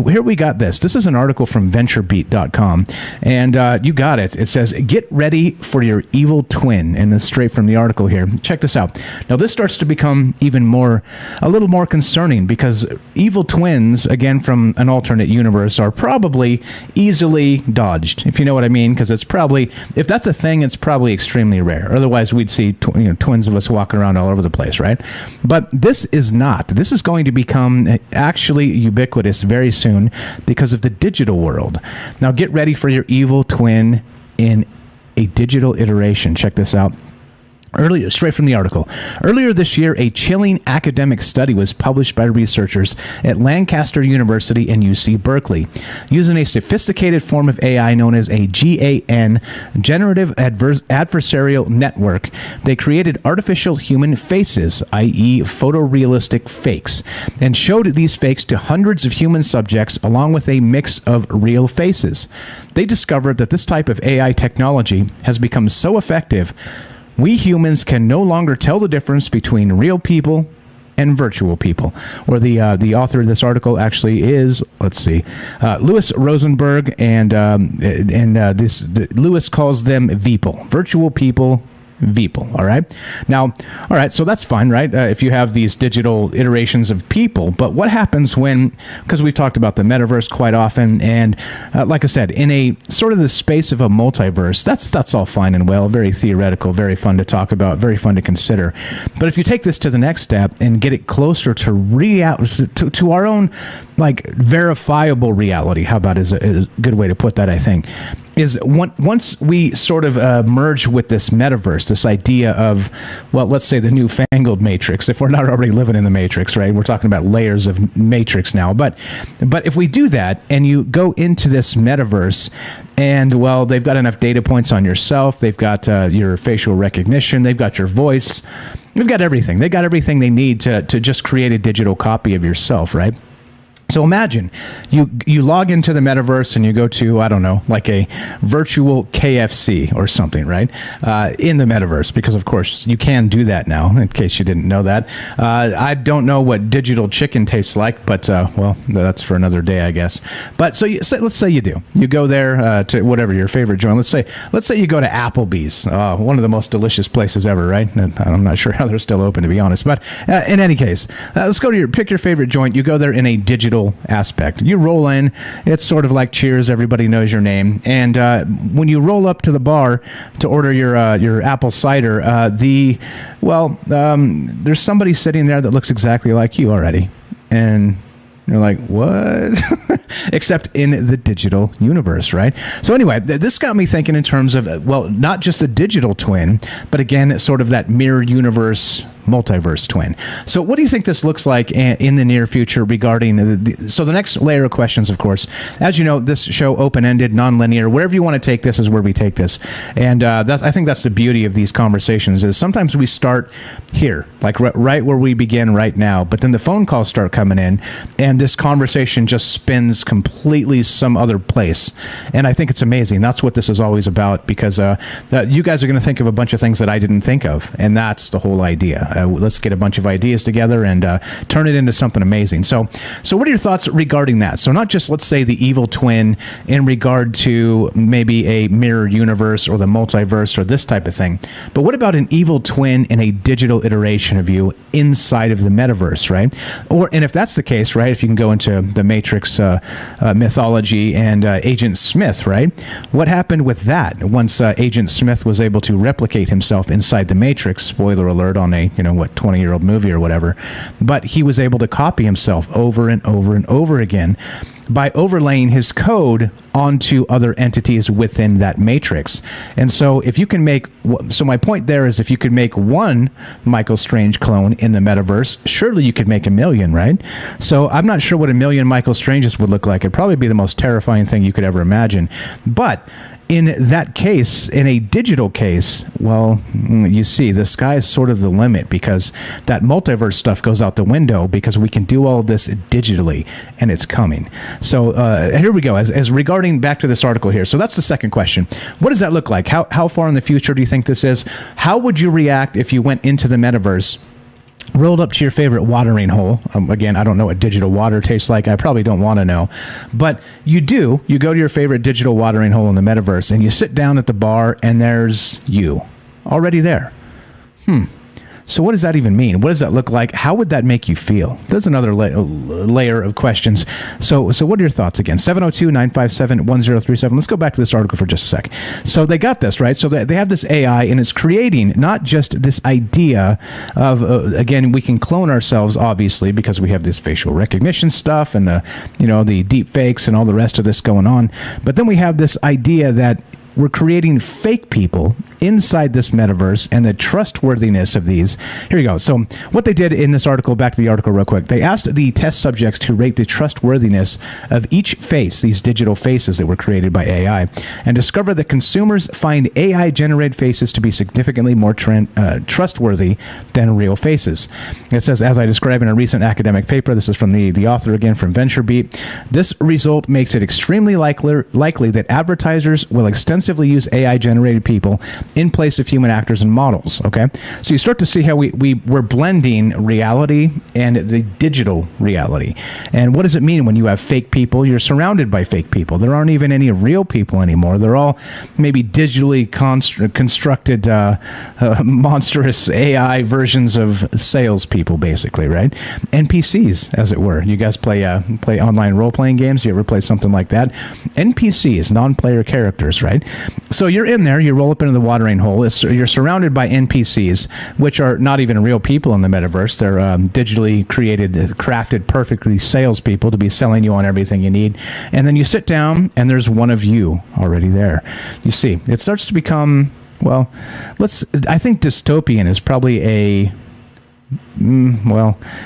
here we got this. This is an article from venturebeat.com, and you got it. It says, get ready for your evil twin, and it's straight from the article here. Check this out. Now, this starts to become a little more concerning, because evil twins, again, from an alternate universe, are probably easily dodged, if you know what I mean, because it's probably, if that's a thing, it's probably extremely rare. Otherwise, we'd see twins of us walking around all over the place, right? But this is not. This is going to become actually ubiquitous very soon, because of the digital world. Now, get ready for your evil twin in a digital iteration. Check this out. Straight from the article. Earlier this year, a chilling academic study was published by researchers at Lancaster University and UC Berkeley. Using a sophisticated form of AI known as a GAN, Generative Adversarial Network, they created artificial human faces, i.e. photorealistic fakes, and showed these fakes to hundreds of human subjects along with a mix of real faces. They discovered that this type of AI technology has become so effective, we humans can no longer tell the difference between real people and virtual people. Or the author of this article actually is, Louis Rosenberg, and Louis calls them VPL, virtual people. VPL, all right? Now, all right, so that's fine, right? If you have these digital iterations of people, but what happens when, because we've talked about the metaverse quite often, and like I said, in a sort of the space of a multiverse, that's all fine and well, very theoretical, very fun to talk about, very fun to consider. But if you take this to the next step and get it closer to our own, like, verifiable reality, how about is a good way to put that, I think, is once we sort of merge with this metaverse, this idea of, well, let's say the newfangled Matrix, if we're not already living in the Matrix, right? We're talking about layers of Matrix now. But if we do that and you go into this metaverse and, well, they've got enough data points on yourself, they've got your facial recognition, they've got your voice, they've got everything. They got everything they need to just create a digital copy of yourself, right? So imagine you log into the metaverse and you go to, I don't know, like a virtual KFC or something, right? In the metaverse, because of course you can do that now, in case you didn't know that. I don't know what digital chicken tastes like, but well, that's for another day, I guess. But let's say you do. You go there to whatever your favorite joint. Let's say you go to Applebee's, one of the most delicious places ever, right? And I'm not sure how they're still open, to be honest. But in any case, let's go to pick your favorite joint. You go there in a digital aspect. You roll in. It's sort of like Cheers. Everybody knows your name. And when you roll up to the bar to order your apple cider, there's somebody sitting there that looks exactly like you already. And you're like, what? Except in the digital universe, right? So anyway, this got me thinking in terms of, well, not just a digital twin, but again, sort of that mirror universe, multiverse twin. So what do you think this looks like in the near future regarding so the next layer of questions, of course, as you know, this show open-ended, non-linear, wherever you want to take this is where we take this. And I think that's the beauty of these conversations, is sometimes we start here, like right where we begin right now, but then the phone calls start coming in and this conversation just spins completely some other place. And I think it's amazing. That's what this is always about, because you guys are going to think of a bunch of things that I didn't think of. And that's the whole idea. Let's get a bunch of ideas together and turn it into something amazing. So what are your thoughts regarding that? So not just, let's say, the evil twin in regard to maybe a mirror universe or the multiverse or this type of thing, but what about an evil twin in a digital iteration of you inside of the metaverse, right? And if that's the case, right, if you can go into the Matrix mythology and Agent Smith, right? What happened with that once Agent Smith was able to replicate himself inside the Matrix? Spoiler alert on a 20-year-old movie or whatever, but he was able to copy himself over and over and over again by overlaying his code onto other entities within that matrix. And so if you can my point there is, if you could make one Michael Strange clone in the metaverse, surely you could make a million, right? So I'm not sure what a million Michael Stranges would look like. It'd probably be the most terrifying thing you could ever imagine. But in that case, in a digital case, well, you see, the sky is sort of the limit, because that multiverse stuff goes out the window because we can do all of this digitally, and it's coming. So here we go. As regarding back to this article here. So that's the second question. What does that look like? How far in the future do you think this is? How would you react if you went into the metaverse rolled up to your favorite watering hole. Again, I don't know what digital water tastes like. I probably don't want to know. But you do. You go to your favorite digital watering hole in the metaverse, and you sit down at the bar, and there's you already there. So what does that even mean? What does that look like? How would that make you feel? There's another layer of questions. So what are your thoughts again? 702-957-1037. Let's go back to this article for just a sec. So they got this, right? So they have this AI, and it's creating not just this idea of, again, we can clone ourselves, obviously, because we have this facial recognition stuff and the deep fakes and all the rest of this going on. But then we have this idea that we're creating fake people inside this metaverse, and the trustworthiness of these. Here you go. So what they did in this article, back to the article real quick, they asked the test subjects to rate the trustworthiness of each face, these digital faces that were created by AI, and discovered that consumers find AI-generated faces to be significantly more trustworthy than real faces. It says, as I described in a recent academic paper, this is from the author again from VentureBeat, this result makes it extremely likely that advertisers will extensively use AI-generated people in place of human actors and models. Okay, so you start to see how we're blending reality and the digital reality. And what does it mean when you have fake people? You're surrounded by fake people. There aren't even any real people anymore. They're all maybe digitally constructed monstrous AI versions of salespeople, basically, right? NPCs, as it were. You guys play online role-playing games? You ever play something like that? NPCs, non-player characters, right? So you're in there, you roll up into the watering hole. You're surrounded by NPCs, which are not even real people in the metaverse. They're digitally created, crafted perfectly salespeople to be selling you on everything you need. And then you sit down, and there's one of you already there. You see, it starts to become, well, I think dystopian is probably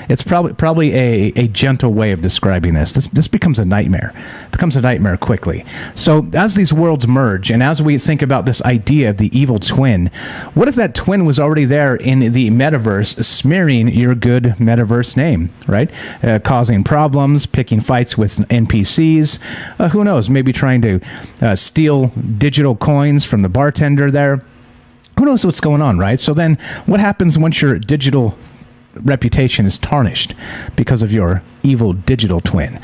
it's probably a gentle way of describing this. This becomes a nightmare. It becomes a nightmare quickly. So as these worlds merge, and as we think about this idea of the evil twin, what if that twin was already there in the metaverse, smearing your good metaverse name, right? Causing problems, picking fights with NPCs. Who knows? Maybe trying to steal digital coins from the bartender there. Who knows what's going on, right? So then what happens once your digital reputation is tarnished because of your evil digital twin?